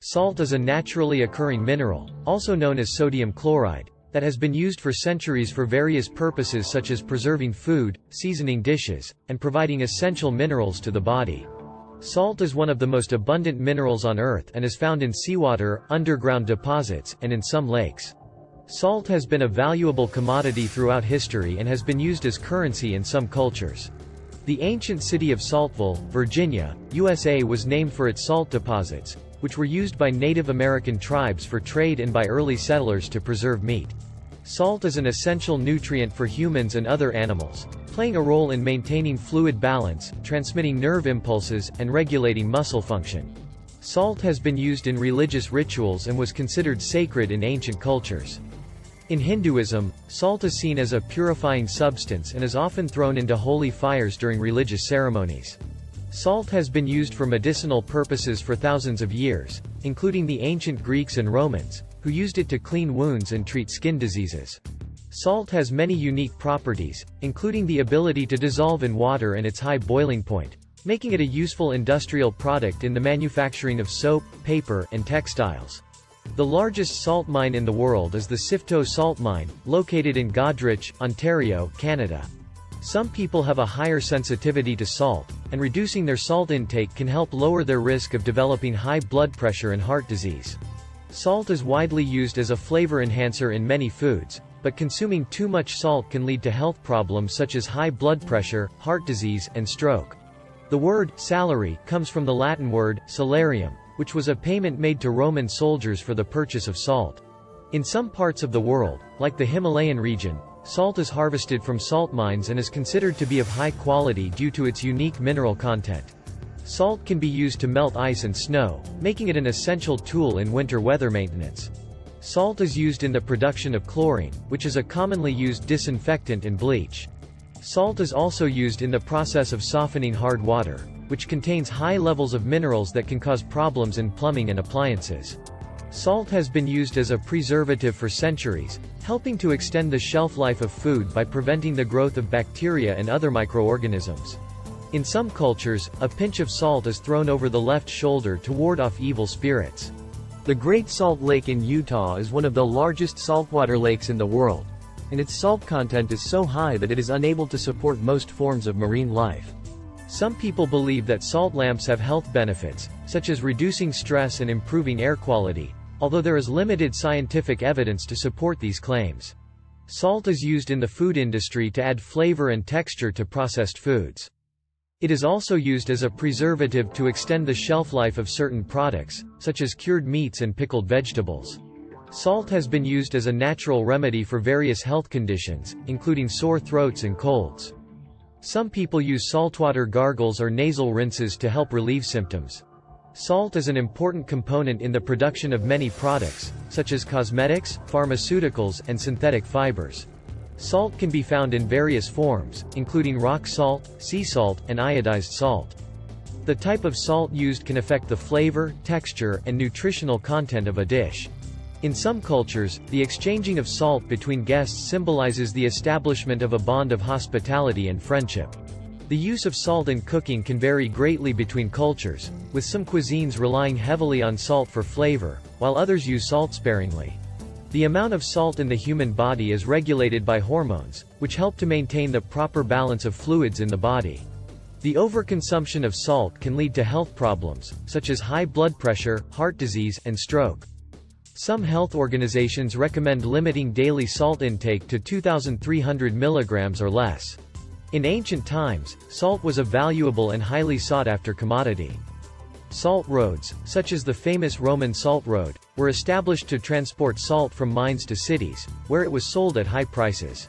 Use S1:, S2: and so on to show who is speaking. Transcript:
S1: Salt is a naturally occurring mineral, also known as sodium chloride, that has been used for centuries for various purposes such as preserving food, seasoning dishes, and providing essential minerals to the body. Salt is one of the most abundant minerals on Earth and is found in seawater, underground deposits, and in some lakes. Salt has been a valuable commodity throughout history and has been used as currency in some cultures. The ancient city of Saltville, Virginia, USA was named for its salt deposits, which were used by Native American tribes for trade and by early settlers to preserve meat. Salt is an essential nutrient for humans and other animals, playing a role in maintaining fluid balance, transmitting nerve impulses, and regulating muscle function. Salt has been used in religious rituals and was considered sacred in ancient cultures. In Hinduism, salt is seen as a purifying substance and is often thrown into holy fires during religious ceremonies. Salt has been used for medicinal purposes for thousands of years, including the ancient Greeks and Romans, who used it to clean wounds and treat skin diseases. Salt has many unique properties, including the ability to dissolve in water and its high boiling point, making it a useful industrial product in the manufacturing of soap, paper, and textiles. The largest salt mine in the world is the Sifto Salt Mine, located in Godrich, Ontario, Canada. Some people have a higher sensitivity to salt, and reducing their salt intake can help lower their risk of developing high blood pressure and heart disease. Salt is widely used as a flavor enhancer in many foods, but consuming too much salt can lead to health problems such as high blood pressure, heart disease, and stroke. The word salary comes from the Latin word salarium, which was a payment made to Roman soldiers for the purchase of salt. In some parts of the world, like the Himalayan region, salt is harvested from salt mines and is considered to be of high quality due to its unique mineral content. Salt can be used to melt ice and snow, making it an essential tool in winter weather maintenance. Salt is used in the production of chlorine, which is a commonly used disinfectant and bleach. Salt is also used in the process of softening hard water, which contains high levels of minerals that can cause problems in plumbing and appliances. Salt has been used as a preservative for centuries, helping to extend the shelf life of food by preventing the growth of bacteria and other microorganisms. In some cultures, a pinch of salt is thrown over the left shoulder to ward off evil spirits. The Great Salt Lake in Utah is one of the largest saltwater lakes in the world, and its salt content is so high that it is unable to support most forms of marine life. Some people believe that salt lamps have health benefits, such as reducing stress and improving air quality, although there is limited scientific evidence to support these claims. Salt is used in the food industry to add flavor and texture to processed foods. It is also used as a preservative to extend the shelf life of certain products, such as cured meats and pickled vegetables. Salt has been used as a natural remedy for various health conditions, including sore throats and colds. Some people use saltwater gargles or nasal rinses to help relieve symptoms. Salt is an important component in the production of many products, such as cosmetics, pharmaceuticals, and synthetic fibers. Salt can be found in various forms, including rock salt, sea salt, and iodized salt. The type of salt used can affect the flavor, texture, and nutritional content of a dish. In some cultures, the exchanging of salt between guests symbolizes the establishment of a bond of hospitality and friendship. The use of salt in cooking can vary greatly between cultures, with some cuisines relying heavily on salt for flavor, while others use salt sparingly. The amount of salt in the human body is regulated by hormones, which help to maintain the proper balance of fluids in the body. The overconsumption of salt can lead to health problems, such as high blood pressure, heart disease, and stroke. Some health organizations recommend limiting daily salt intake to 2,300 milligrams or less. In ancient times, salt was a valuable and highly sought-after commodity. Salt roads, such as the famous Roman Salt Road, were established to transport salt from mines to cities, where it was sold at high prices.